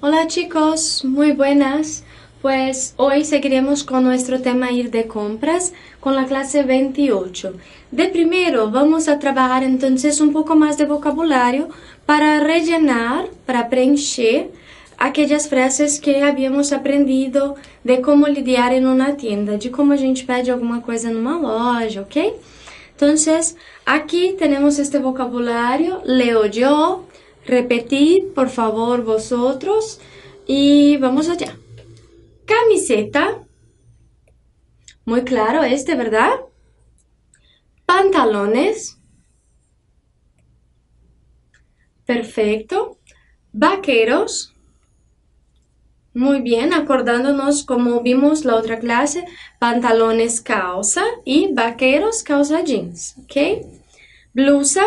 Hola chicos, muy buenas. Pues hoy seguiremos con nuestro tema ir de compras con la clase 28. De primero vamos a trabajar entonces un poco más de vocabulario para rellenar, para preencher aquelas frases que habíamos aprendido de como lidiar em uma tienda, de como a gente pede alguma coisa numa loja, ok? Entonces, aquí tenemos este vocabulario, leo yo, repetid por favor vosotros y vamos allá. Camiseta, muy claro este, ¿verdad? Pantalones, perfecto. Vaqueros, muy bien, acordándonos como vimos la otra clase, pantalones calza y vaqueros calza jeans, ¿ok? Blusa.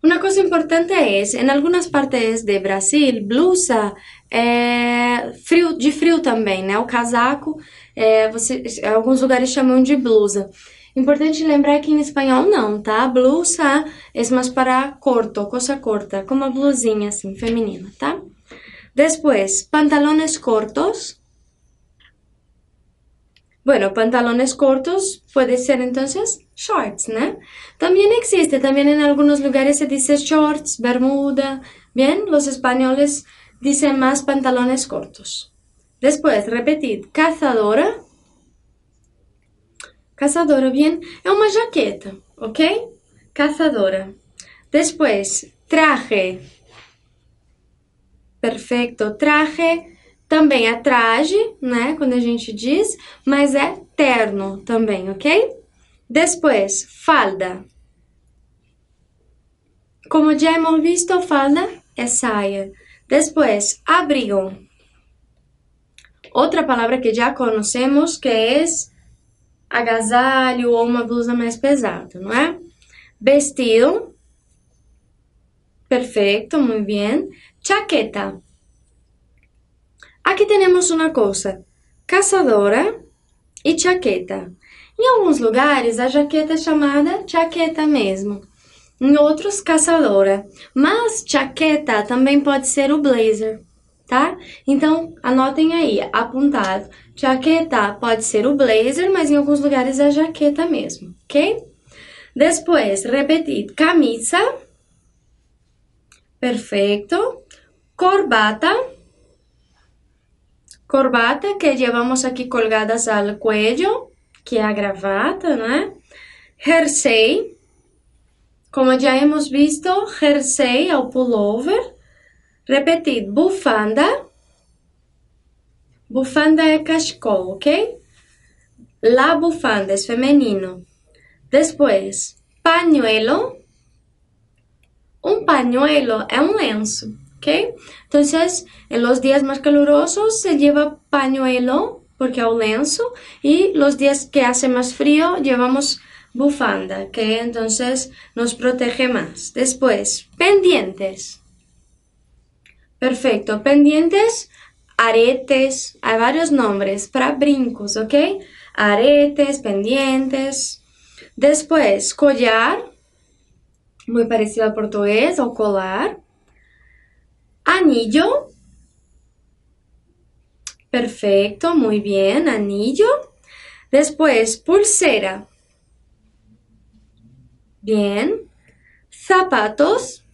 Uma coisa importante é em algumas partes de Brasil, blusa é frio, de frio também, né? O casaco, alguns lugares chamam de blusa. Importante lembrar que em espanhol não, tá? Blusa é mais para corto, coisa corta, como a blusinha assim, feminina, tá? Depois, pantalones cortos. Bueno, pantalones cortos puede ser entonces shorts, ¿no? También existe, también en algunos lugares se dice shorts, bermuda. Bien, los españoles dicen más pantalones cortos. Después, repetid, cazadora. Cazadora, bien, es una jaqueta, ¿ok? Cazadora. Después, traje. Perfeito, traje. Também é traje, né, quando a gente diz, mas é terno também, ok? Depois, falda. Como já hemos visto, falda é saia. Depois, abrigo. Outra palavra que já conhecemos, que é agasalho ou uma blusa mais pesada, não é? Vestido. Perfeito, muito bem. Chaqueta. Aqui temos uma coisa, caçadora e chaqueta. Em alguns lugares, a jaqueta é chamada chaqueta mesmo. Em outros, caçadora. Mas chaqueta também pode ser o blazer, tá? Então, anotem aí, apontado. Chaqueta pode ser o blazer, mas em alguns lugares é a jaqueta mesmo, ok? Depois, repetir, camisa. Perfeito. Corbata. Corbata que llevamos aqui colgadas al cuello, que é a gravata, né? Jersey, como já hemos visto, jersey é o pullover. Repetir, bufanda. Bufanda é cachecol, ok? La bufanda é feminino. Depois, pañuelo. Um pañuelo é um lenço. ¿Ok? Entonces, en los días más calurosos se lleva pañuelo porque es un lenzo y los días que hace más frío llevamos bufanda, que entonces nos protege más. Después, pendientes. Perfecto, pendientes, aretes, hay varios nombres para brincos, ¿ok? Aretes, pendientes. Después, collar, muy parecido al portugués, o colar. Anillo. Perfecto, muy bien, anillo. Después, pulsera. Bien. Zapatos.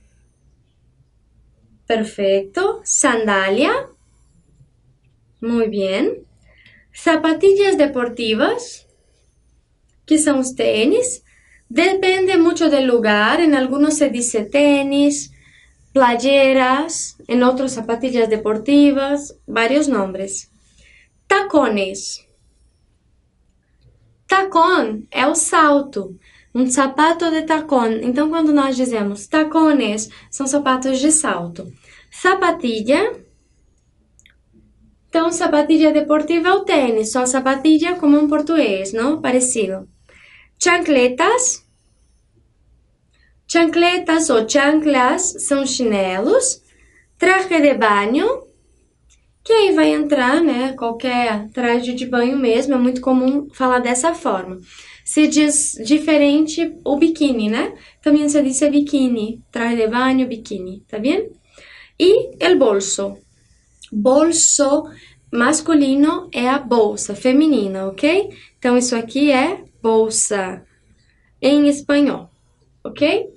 Perfecto. Sandalia. Muy bien. Zapatillas deportivas. ¿Qué son los tenis? Depende mucho del lugar. En algunos se dice tenis, playeras, en otros zapatillas deportivas, varios nombres. Tacones. Tacón é o salto, um sapato de tacón. Então, quando nós dizemos tacones, são sapatos de salto. Sapatilha. Então, sapatilha deportiva é o tênis, só sapatilha como em português, não? Parecido. Chancletas. Chancletas ou chanclas são chinelos. Traje de banho, que aí vai entrar, né, qualquer traje de banho mesmo, é muito comum falar dessa forma. Se diz diferente o biquíni, né? Também se diz biquíni, traje de banho, biquíni, tá bem? E el bolso. Bolso masculino é a bolsa, feminina, ok? Então, isso aqui é bolsa em espanhol, ok?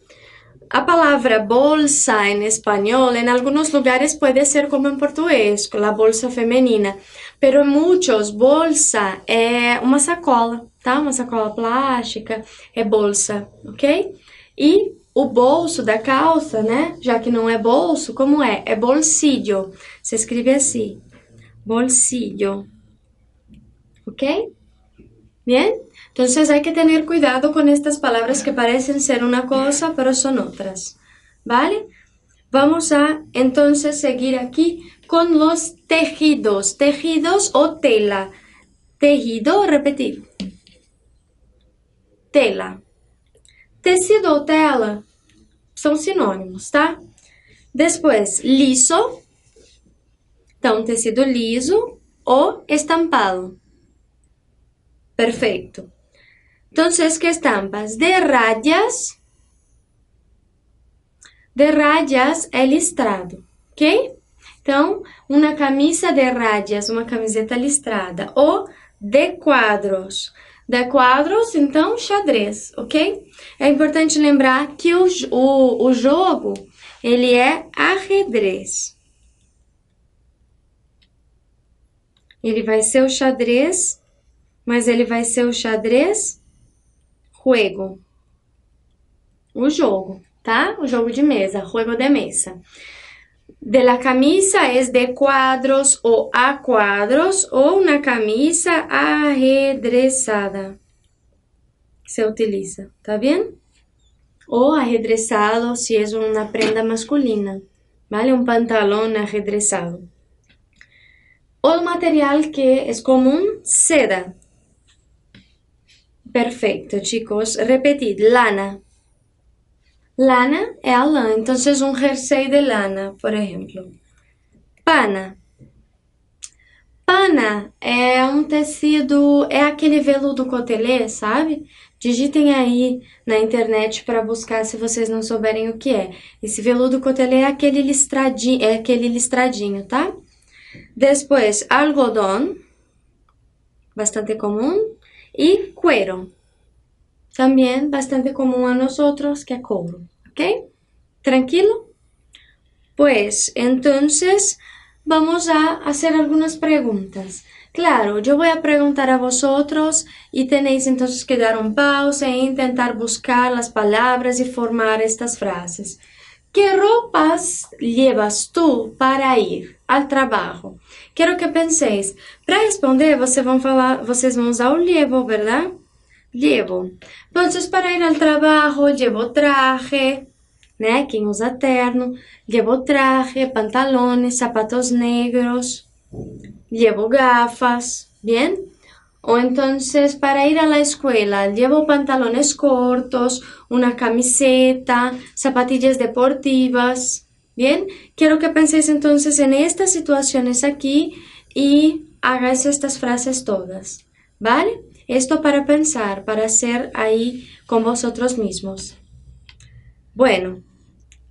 A palavra bolsa em espanhol, em alguns lugares pode ser como em português, com a bolsa feminina, pero em muitos, bolsa é uma sacola, tá? Uma sacola plástica, é bolsa, ok? E o bolso da calça, né? Já que não é bolso, como é? É bolsillo. Se escreve assim, bolsillo, ok? Bien, entonces hay que tener cuidado con estas palabras que parecen ser una cosa, pero son otras, ¿vale? Vamos a entonces seguir aquí con los tejidos, tejidos o tela. Tejido, repetir. Tela. Tecido ou tela são sinônimos, tá? Depois, liso. Então, tecido liso ou estampado. Perfecto. Entonces, ¿qué estampas? De rayas é listrado, ok? Então, uma camisa de rayas, uma camiseta listrada. Ou de quadros. De quadros, então, xadrez, ok? É importante lembrar que o jogo, ele é ajedrez. Ele vai ser o xadrez, mas ele vai ser o xadrez juego. O jogo, tá? O jogo de mesa, juego de mesa. De la camisa es de cuadros o a cuadros o una camisa ajedrezada. Se utiliza, tá bien? O ajedrezado si es una prenda masculina, ¿vale? Un pantalón ajedrezado. O material que es común, seda. Perfecto, chicos. Repetid, lana. Lana é a lã, então um jersey de lana, por exemplo. Pana. Pana é um tecido, é aquele veludo cotelê, sabe? Digitem aí na internet para buscar se vocês não souberem o que é. Esse veludo cotelê é aquele listradinho, tá? Depois, algodão, bastante comum, e cuero. También bastante común a nosotros, que é couro, ¿ok? ¿Tranquilo? Pues, entonces, vamos a hacer algunas preguntas. Claro, yo voy a preguntar a vosotros y tenéis entonces que dar un pausa e intentar buscar las palabras y formar estas frases. ¿Qué ropas llevas tú para ir al trabajo? Quero que penséis. Para responder, vocês vão usar o llevo, ¿verdad? Llevo. Entonces, para ir al trabajo, llevo traje, né? Quem usa terno. Llevo traje, pantalones, zapatos negros. Llevo gafas, ¿bien? O entonces, para ir a la escuela, llevo pantalones cortos, una camiseta, zapatillas deportivas, ¿bien? Quiero que penséis entonces en estas situaciones aquí y hagáis estas frases todas, ¿vale? Esto para pensar, para hacer ahí con vosotros mismos. Bueno,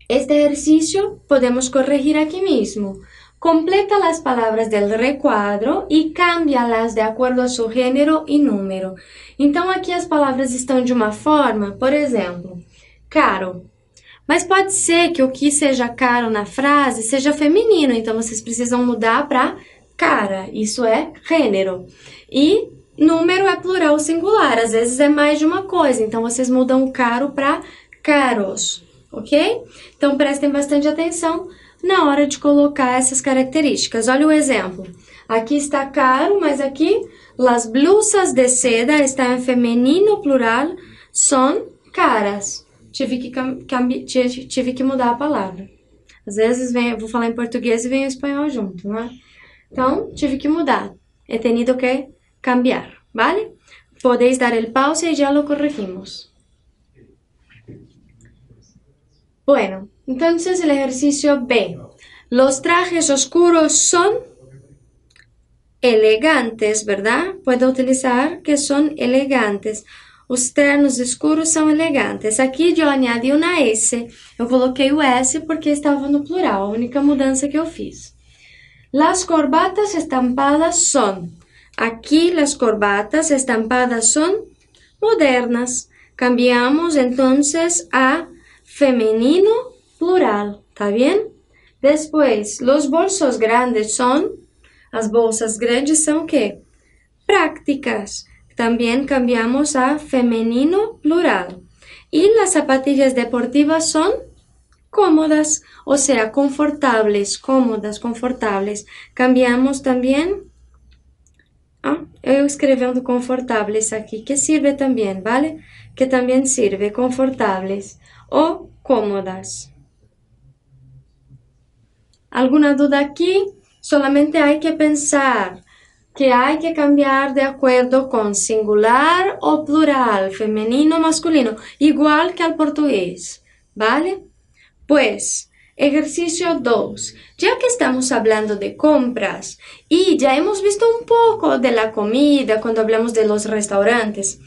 este ejercicio podemos corregir aquí mismo. Completa las palabras del recuadro e cámbialas de acordo a seu gênero e número. Então, aqui as palavras estão de uma forma, por exemplo, caro. Mas pode ser que o que seja caro na frase seja feminino, então vocês precisam mudar para cara, isso é gênero. E número é plural singular, às vezes é mais de uma coisa, então vocês mudam o caro para caros, ok? Então, prestem bastante atenção na hora de colocar essas características. Olha o exemplo. Aqui está caro, mas aqui las blusas de seda está em feminino plural, são caras. Tive que mudar a palavra. Às vezes vou falar em português e vem o espanhol junto, né? Então, tive que mudar. He tenido que cambiar, ¿vale? Podéis dar el pause y ya lo corregimos. Bueno, entonces el ejercicio B. Los trajes oscuros son elegantes, ¿verdad? Puedo utilizar que son elegantes. os ternos escuros são elegantes. Aqui eu añadi uma S. Eu coloquei o S porque estava no plural, a única mudança que eu fiz. Las corbatas estampadas son. Aquí las corbatas estampadas son modernas. Cambiamos entonces a femenino plural, ¿está bien? Después, los bolsos grandes son, las bolsas grandes son ¿qué? Prácticas. También cambiamos a femenino plural. Y las zapatillas deportivas son cómodas, o sea, confortables, cómodas, confortables. Cambiamos también, eu escrevendo confortables aqui, que sirve também, ¿vale? Que também sirve, confortables o cómodas. ¿Alguna duda aquí? Solamente hay que pensar que hay que cambiar de acuerdo con singular o plural, femenino o masculino, igual que al portugués, ¿vale? Pues, ejercicio 2. Ya que estamos hablando de compras y ya hemos visto un poco de la comida cuando hablamos de los restaurantes,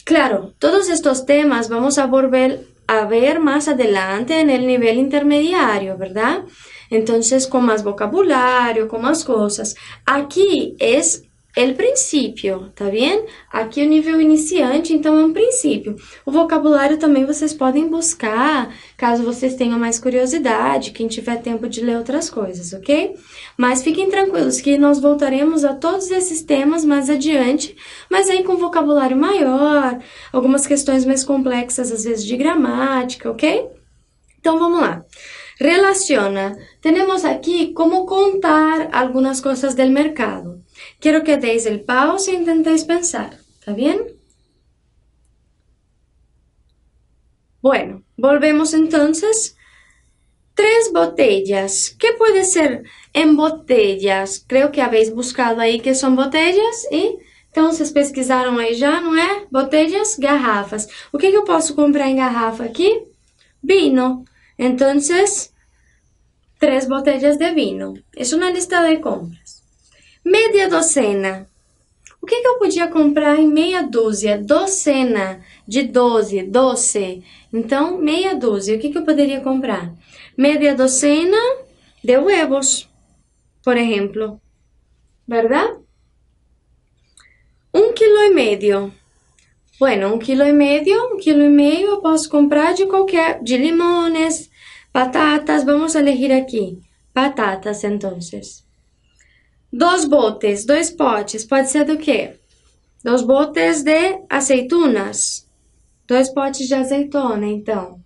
claro, todos estos temas vamos a volver a ver más adelante en el nivel intermediario, ¿verdad? Entonces, con más vocabulario, con más cosas. Aquí es el princípio, tá bem? Aqui é o nível iniciante, então é um princípio. O vocabulário também vocês podem buscar, caso vocês tenham mais curiosidade, quem tiver tempo de ler outras coisas, ok? Mas fiquem tranquilos que nós voltaremos a todos esses temas mais adiante, mas aí com vocabulário maior, algumas questões mais complexas, às vezes de gramática, ok? Então, vamos lá. Relaciona. Tenemos aquí cómo contar algunas cosas del mercado. Quiero que deis el pause e intentéis pensar. ¿Está bien? Bueno, volvemos entonces. 3 botellas. ¿Qué puede ser en botellas? Creo que habéis buscado ahí que son botellas y entonces pesquisaram aí já, não é? Botellas, garrafas. O que eu posso comprar em garrafa aqui? Vino. Entonces, 3 botellas de vino. Es una lista de compras. Media docena. O que eu podia comprar em meia dúzia? Docena, de 12, 12. Então, meia dúzia. O que eu poderia comprar? Media docena de huevos, por exemplo. ¿Verdad? 1,5 kg. Bueno, 1,5 kg eu posso comprar de qualquer, de limones, patatas, vamos a elegir aqui, patatas, entonces. 2 botes, 2 potes, pode ser do quê? 2 botes de aceitunas, 2 potes de azeitona, então.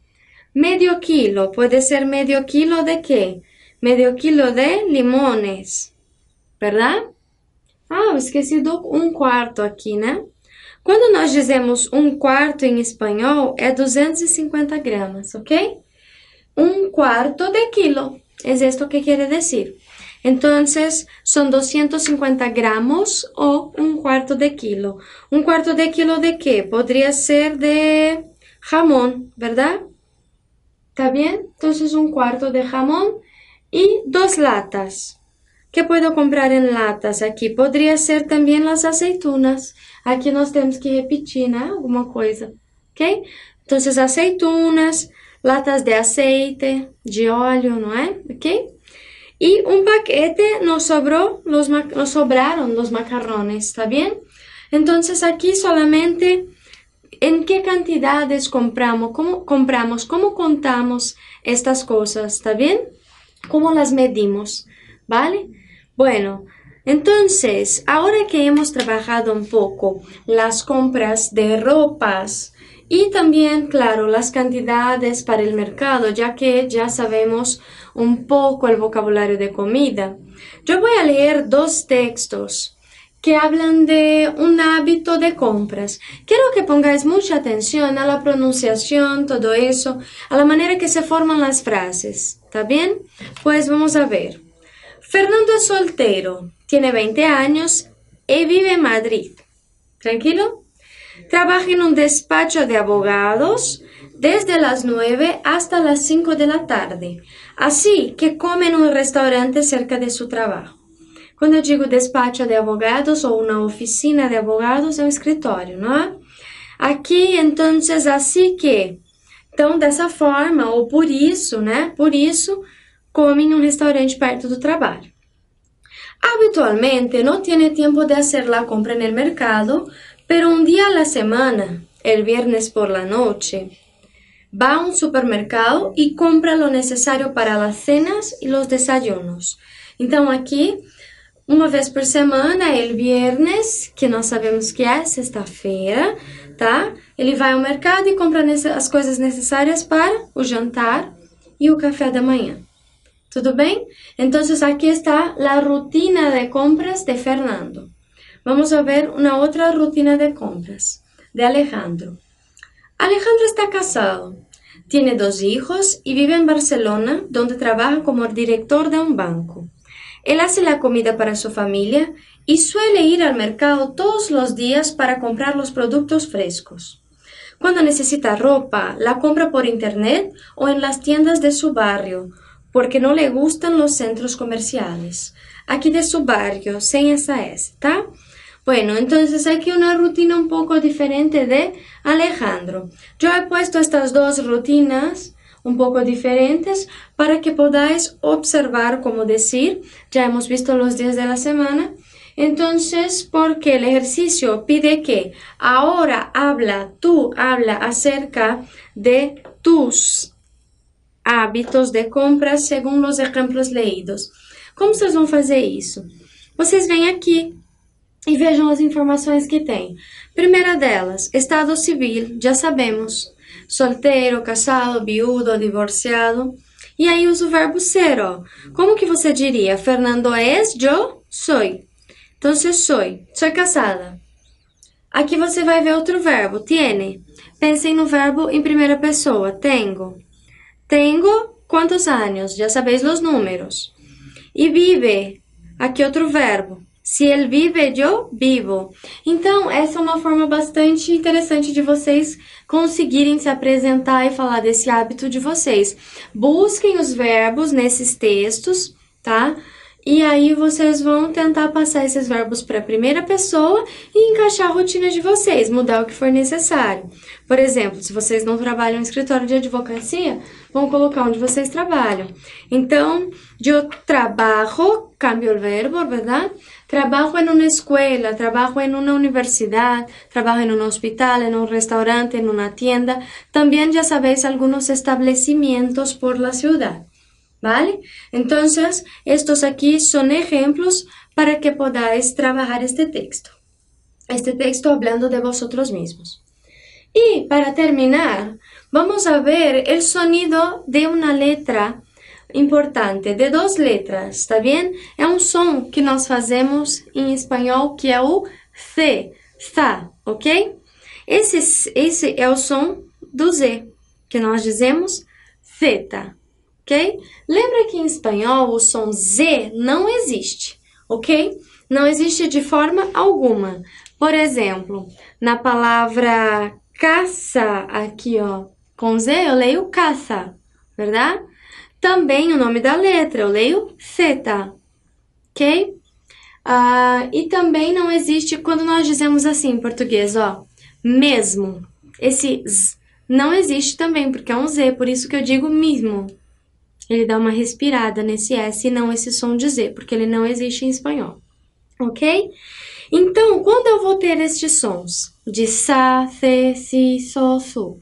Medio quilo, pode ser medio quilo de quê? Medio quilo de limones, ¿verdad? Eu esqueci do 1/4 aqui, né? Quando nós dizemos 1/4 em espanhol, é 250 gramas, ok? 1/4 de kilo, es esto que quiere decir. Entonces, son 250 gramos o 1/4 de kilo. 1/4 de kilo de qué? Podría ser de jamón, ¿verdad? ¿Está bien? Entonces, 1/4 de jamón y 2 latas. ¿Qué puedo comprar en latas aqui? Podría ser también las aceitunas. Aqui nós temos que repetir, né? Alguma coisa, ok? Entonces, aceitunas, latas de aceite, de óleo, não é? Ok? Y un paquete nos sobraron los macarrones, ¿está bien? Entonces, aquí solamente en qué cantidades compramos, cómo contamos estas cosas, ¿está bien? ¿Cómo las medimos? ¿Vale? Bueno, entonces, ahora que hemos trabajado un poco las compras de ropas y también, claro, las cantidades para el mercado, ya que ya sabemos un poco el vocabulario de comida, yo voy a leer 2 textos que hablan de un hábito de compras. Quiero que pongáis mucha atención a la pronunciación, todo eso, a la manera que se forman las frases, ¿está bien? Pues vamos a ver. Fernando es soltero, tiene 20 años y vive en Madrid. ¿Tranquilo? Trabaja en un despacho de abogados desde las 9 hasta las 5 de la tarde. Así que come en un restaurante cerca de su trabajo. Quando eu digo despacho de abogados ou uma oficina de abogados, é um escritório, não é? Aqui, então, assim que. Então, dessa forma, ou por isso, né? Por isso, come em um restaurante perto do trabalho. Habitualmente no tiene tiempo de hacer la compra en el mercado, pero un día a la semana, el viernes por la noche, va a un supermercado y compra lo necesario para las cenas y los desayunos. Então, aqui, uma vez por semana, el viernes, que nós sabemos que é sexta-feira, tá? Ele vai ao mercado e compra as coisas necessárias para o jantar e o café da manhã. Tudo bem? Então, aqui está a rutina de compras de Fernando. Vamos a ver uma outra rutina de compras de Alejandro. Alejandro está casado, tiene 2 hijos y vive en Barcelona, donde trabaja como director de un banco. Él hace la comida para su familia y suele ir al mercado todos los días para comprar los productos frescos. Cuando necesita ropa, la compra por internet o en las tiendas de su barrio, porque no le gustan los centros comerciales. Aquí de su barrio, sin esa S, ¿tá? Bueno, entonces aquí una rutina un poco diferente de Alejandro. Yo he puesto estas 2 rutinas un poco diferentes para que podáis observar cómo decir. Ya hemos visto los días de la semana. Entonces, porque el ejercicio pide que ahora tú habla acerca de tus hábitos de compras segundo os exemplos leídos. Como vocês vão fazer isso? Vocês vêm aqui e vejam as informações que tem. Primeira delas, estado civil, já sabemos. Solteiro, casado, viudo, divorciado. E aí usa o verbo ser, ó. Como que você diria? Fernando es, yo soy. Então, soy casada. Aqui você vai ver outro verbo, tiene. Pensem no verbo em primeira pessoa, tengo. Tengo quantos anos? Já sabeis os números. E vive. Aqui outro verbo. Se ele vive, eu vivo. Então, essa é uma forma bastante interessante de vocês conseguirem se apresentar e falar desse hábito de vocês. Busquem os verbos nesses textos, tá? E aí vocês vão tentar passar esses verbos para a primeira pessoa e encaixar a rotina de vocês, mudar o que for necessário. Por exemplo, se vocês não trabalham em escritório de advocacia, vão colocar onde vocês trabalham. Então, eu trabalho, cambio o verbo, ¿verdad? Trabajo en una escuela, trabajo en una universidad, trabajo en un hospital, en un restaurante, en una tienda. También ya sabéis algunos establecimientos por la ciudad, ¿vale? Entonces, estos aquí son ejemplos para que podáis trabajar este texto. Este texto hablando de vosotros mismos. Y para terminar, vamos a ver el sonido de una letra importante, de 2 letras, tá bem? É um som que nós fazemos em espanhol, que é o C, sa, ok? Esse é o som do Z, que nós dizemos zeta, ok? Lembra que em espanhol o som Z não existe, ok? Não existe de forma alguma. Por exemplo, na palavra caça, aqui ó, com Z eu leio caça, verdade? Também o nome da letra, eu leio zeta, ok? E também não existe, quando nós dizemos assim em português, ó, mesmo, esse Z não existe também, porque é um Z, por isso que eu digo mesmo. Ele dá uma respirada nesse S e não esse som de Z, porque ele não existe em espanhol, ok? Então, quando eu vou ter estes sons de sa, se, si, so, su,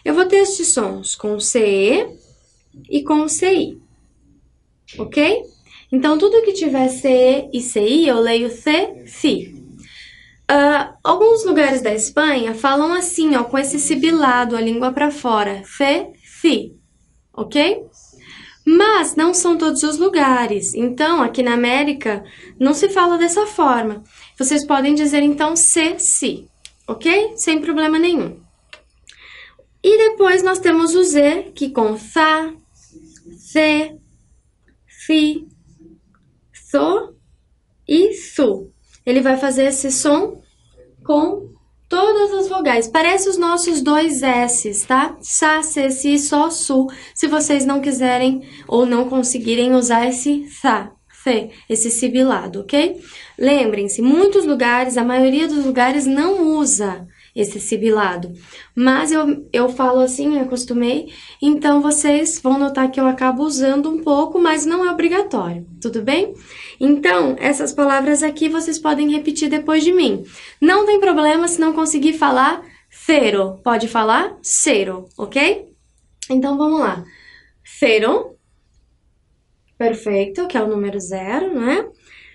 eu vou ter estes sons com CE e com CI, ok? Então, tudo que tiver CE e CI, eu leio C, si. Alguns lugares da Espanha falam assim, ó, com esse sibilado, a língua para fora, C, si, ok? Mas não são todos os lugares. Então, aqui na América, não se fala dessa forma. Vocês podem dizer, então, C, si, ok? Sem problema nenhum. E depois nós temos o Z, que com sa, se, si, so e su. Ele vai fazer esse som com todas as vogais. Parece os nossos 2 S's, tá? Sa, se, si, so, su. Se vocês não quiserem ou não conseguirem usar esse sa, se, esse sibilado, ok? Lembrem-se, muitos lugares, a maioria dos lugares não usa esse sibilado. Mas eu falo assim, eu acostumei, então vocês vão notar que eu acabo usando um pouco, mas não é obrigatório, tudo bem? Então, essas palavras aqui vocês podem repetir depois de mim. Não tem problema se não conseguir falar zero, pode falar zero, ok? Então, vamos lá. Zero, perfeito, que é o número 0, né?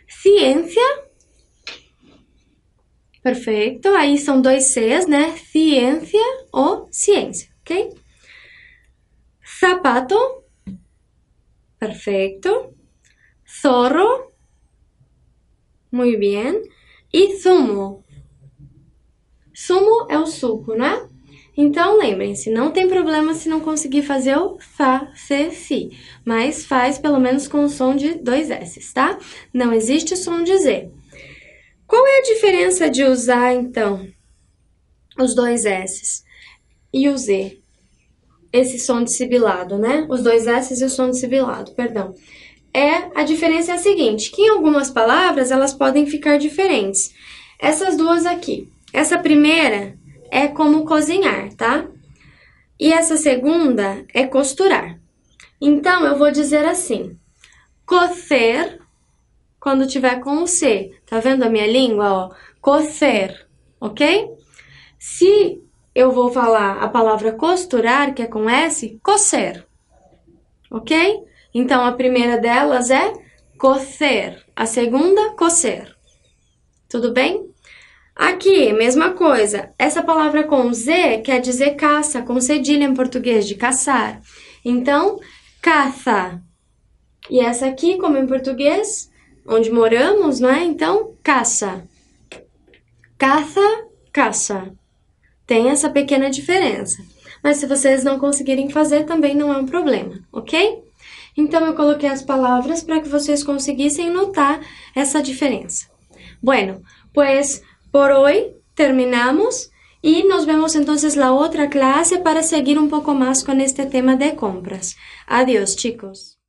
Ciência, perfeito, aí são 2 Cs, né? Ciência ou ciência, ok? Zapato, perfeito. Zorro, muy bien. E zumo. Sumo é o suco, né? Então, lembrem-se, não tem problema se não conseguir fazer o fa, se, si, mas faz pelo menos com o som de 2 S, tá? Não existe som de Z. Qual é a diferença de usar, então, os 2 S e o Z? Esse som de sibilado, né? Os 2 S e o som de sibilado, perdão. A diferença é a seguinte, que em algumas palavras elas podem ficar diferentes. Essas duas aqui. Essa primeira é como cozinhar, tá? E essa segunda é costurar. Então, eu vou dizer assim, cocer, quando tiver com o C. Tá vendo a minha língua, ó? Cocer, ok? Se eu vou falar a palavra costurar, que é com S, cocer, ok? Então, a primeira delas é cocer, a segunda, cocer. Tudo bem? Aqui, mesma coisa. Essa palavra com Z quer dizer caça, com cedilha em português, de caçar. Então, caça. E essa aqui, como em português, onde moramos, né? Então, caça. Caça, caça. Tem essa pequena diferença. Mas se vocês não conseguirem fazer, também não é um problema, ok? Então, eu coloquei as palavras para que vocês conseguissem notar essa diferença. Bueno, pues por hoy terminamos y nos vemos entonces la otra clase para seguir un poco más con este tema de compras. Adiós, chicos.